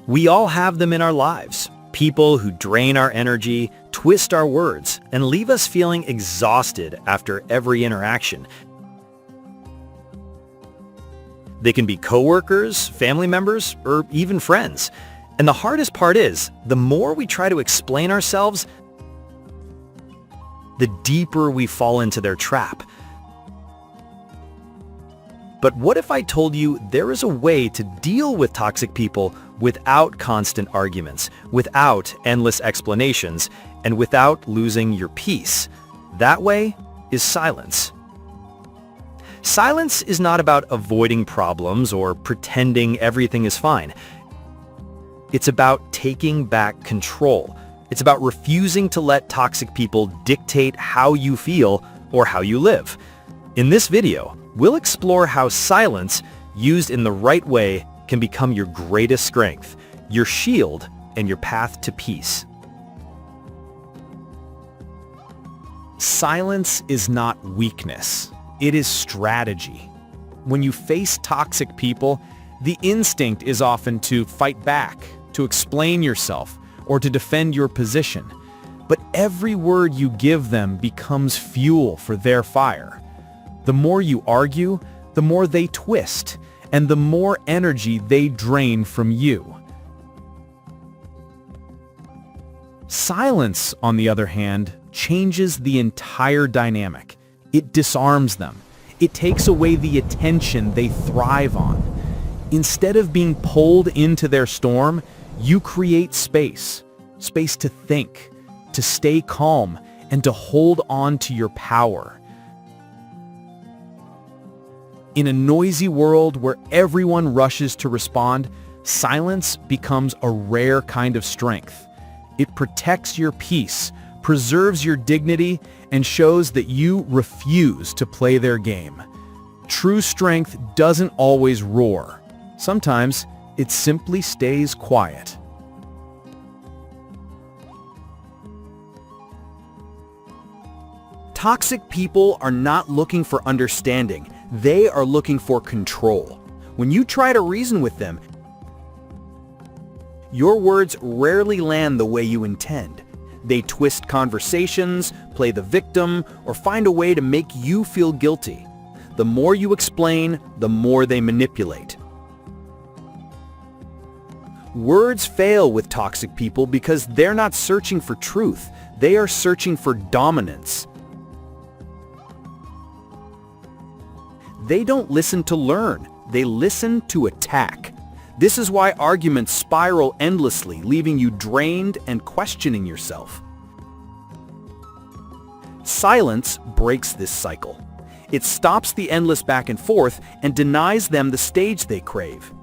We all have them in our lives. People who drain our energy, twist our words, and leave us feeling exhausted after every interaction. They can be coworkers, family members, or even friends. And the hardest part is, the more we try to explain ourselves, the deeper we fall into their trap. But what if I told you there is a way to deal with toxic people without constant arguments, without endless explanations, and without losing your peace? That way is silence. Silence is not about avoiding problems or pretending everything is fine. It's about taking back control. It's about refusing to let toxic people dictate how you feel or how you live. In this video, we'll explore how silence, used in the right way, can become your greatest strength, your shield, and your path to peace. Silence is not weakness. It is strategy. When you face toxic people, the instinct is often to fight back, to explain yourself, or to defend your position. But every word you give them becomes fuel for their fire. The more you argue, the more they twist, and the more energy they drain from you. Silence, on the other hand, changes the entire dynamic. It disarms them. It takes away the attention they thrive on. Instead of being pulled into their storm, you create space. Space to think, to stay calm, and to hold on to your power. In a noisy world where everyone rushes to respond, silence becomes a rare kind of strength. It protects your peace, preserves your dignity, and shows that you refuse to play their game. True strength doesn't always roar. Sometimes it simply stays quiet. Toxic people are not looking for understanding. They are looking for control. When you try to reason with them, your words rarely land the way you intend. They twist conversations, play the victim, or find a way to make you feel guilty. The more you explain, the more they manipulate. Words fail with toxic people because they're not searching for truth. They are searching for dominance. They don't listen to learn. They listen to attack. This is why arguments spiral endlessly, leaving you drained and questioning yourself. Silence breaks this cycle. It stops the endless back and forth and denies them the stage they crave.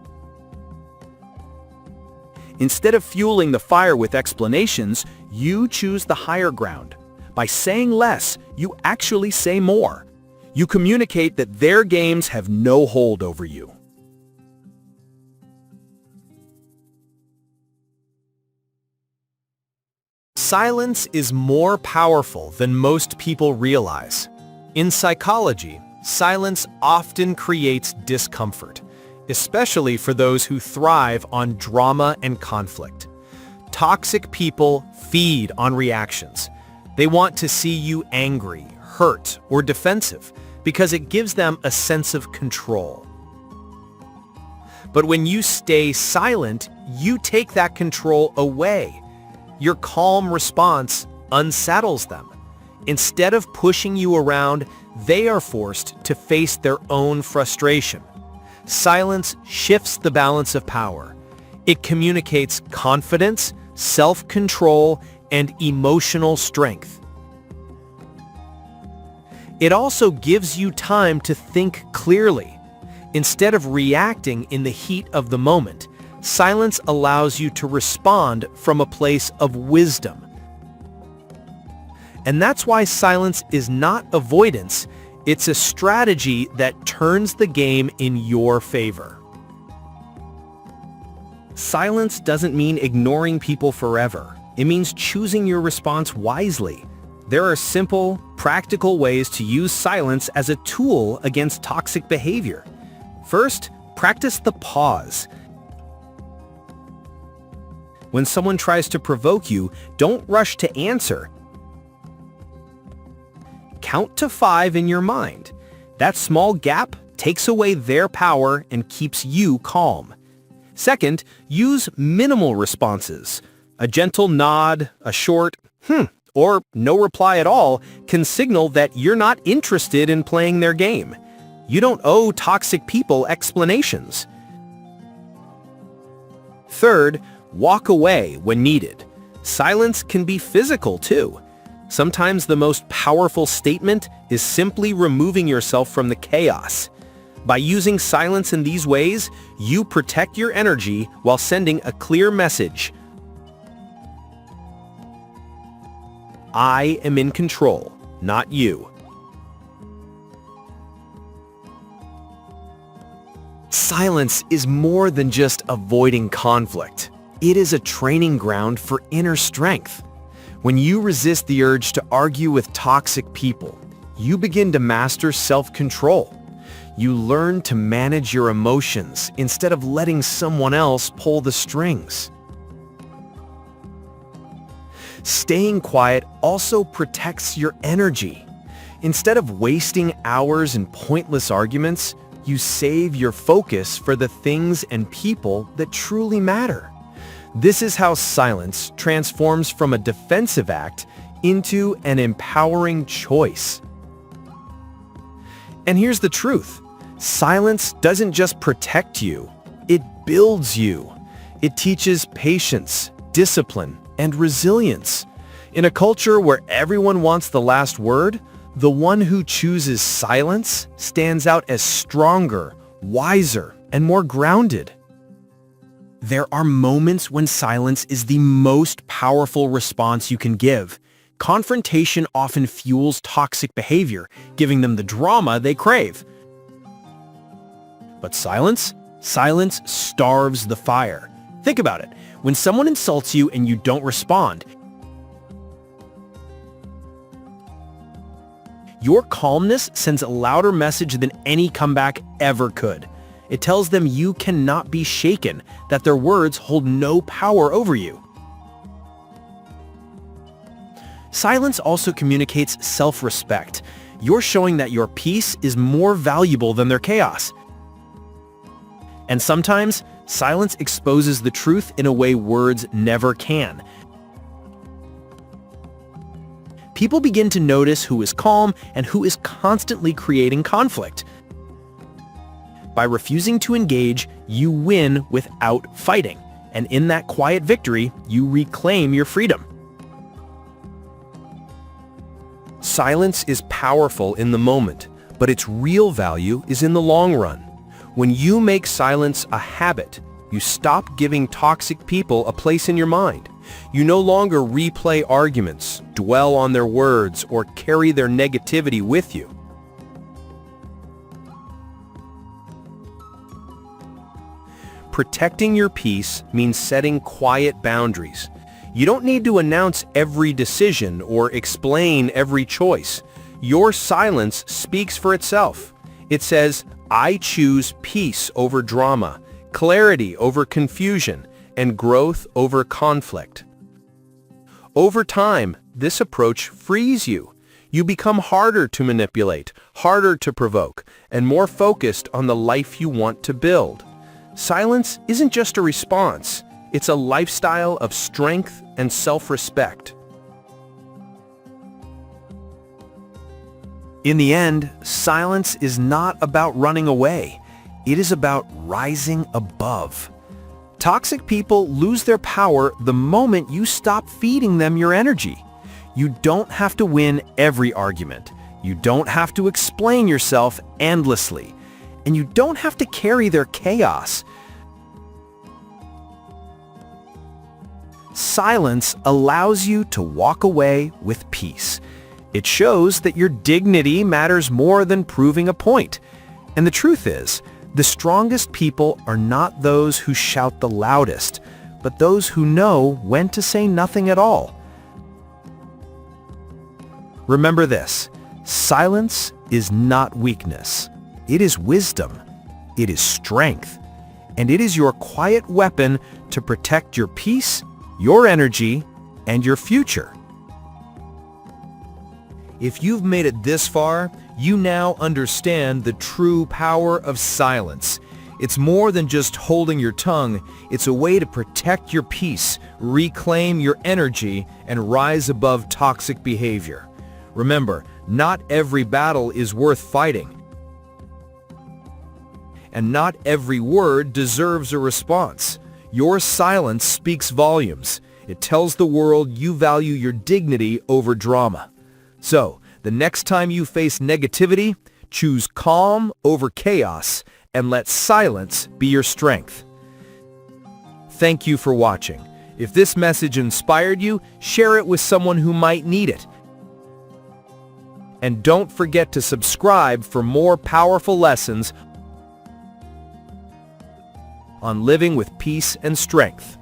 Instead of fueling the fire with explanations, you choose the higher ground. By saying less, you actually say more. You communicate that their games have no hold over you. Silence is more powerful than most people realize. In psychology, silence often creates discomfort, especially for those who thrive on drama and conflict. Toxic people feed on reactions. They want to see you angry, hurt, or defensive because it gives them a sense of control. But when you stay silent, you take that control away. Your calm response unsettles them. Instead of pushing you around, they are forced to face their own frustration. Silence shifts the balance of power. It communicates confidence, self-control, and emotional strength. It also gives you time to think clearly. Instead of reacting in the heat of the moment, silence allows you to respond from a place of wisdom. And that's why silence is not avoidance. It's a strategy that turns the game in your favor. Silence doesn't mean ignoring people forever. It means choosing your response wisely. There are simple, practical ways to use silence as a tool against toxic behavior. First, practice the pause. When someone tries to provoke you, don't rush to answer. Count to 5 in your mind. That small gap takes away their power and keeps you calm. Second, use minimal responses. A gentle nod, a short, or no reply at all can signal that you're not interested in playing their game. You don't owe toxic people explanations. Third, walk away when needed. Silence can be physical too. Sometimes the most powerful statement is simply removing yourself from the chaos. By using silence in these ways, you protect your energy while sending a clear message. I am in control, not you. Silence is more than just avoiding conflict. It is a training ground for inner strength. When you resist the urge to argue with toxic people, you begin to master self-control. You learn to manage your emotions instead of letting someone else pull the strings. Staying quiet also protects your energy. Instead of wasting hours in pointless arguments, you save your focus for the things and people that truly matter. This is how silence transforms from a defensive act into an empowering choice. And here's the truth. Silence doesn't just protect you, it builds you. It teaches patience, discipline, and resilience. In a culture where everyone wants the last word, the one who chooses silence stands out as stronger, wiser, and more grounded. There are moments when silence is the most powerful response you can give. Confrontation often fuels toxic behavior, giving them the drama they crave. But silence starves the fire. Think about it. When someone insults you and you don't respond, your calmness sends a louder message than any comeback ever could. It tells them you cannot be shaken, that their words hold no power over you. Silence also communicates self-respect. You're showing that your peace is more valuable than their chaos. And sometimes, silence exposes the truth in a way words never can. People begin to notice who is calm and who is constantly creating conflict. By refusing to engage, you win without fighting. And in that quiet victory, you reclaim your freedom. Silence is powerful in the moment, but its real value is in the long run. When you make silence a habit, you stop giving toxic people a place in your mind. You no longer replay arguments, dwell on their words, or carry their negativity with you. Protecting your peace means setting quiet boundaries. You don't need to announce every decision or explain every choice. Your silence speaks for itself. It says, I choose peace over drama, clarity over confusion, and growth over conflict. Over time, this approach frees you. You become harder to manipulate, harder to provoke, and more focused on the life you want to build. Silence isn't just a response. It's a lifestyle of strength and self-respect. In the end, silence is not about running away. It is about rising above. Toxic people lose their power the moment you stop feeding them your energy. You don't have to win every argument. You don't have to explain yourself endlessly. And you don't have to carry their chaos. Silence allows you to walk away with peace. It shows that your dignity matters more than proving a point. And the truth is, the strongest people are not those who shout the loudest, but those who know when to say nothing at all. Remember this, silence is not weakness. It is wisdom. It is strength. And it is your quiet weapon to protect your peace your energy, and your future. If you've made it this far, you now understand the true power of silence. It's more than just holding your tongue. It's a way to protect your peace, reclaim your energy, and rise above toxic behavior. Remember, not every battle is worth fighting. And not every word deserves a response. Your silence speaks volumes. It tells the world you value your dignity over drama. So, the next time you face negativity, choose calm over chaos and let silence be your strength. Thank you for watching. If this message inspired you, share it with someone who might need it. And don't forget to subscribe for more powerful lessons on living with peace and strength.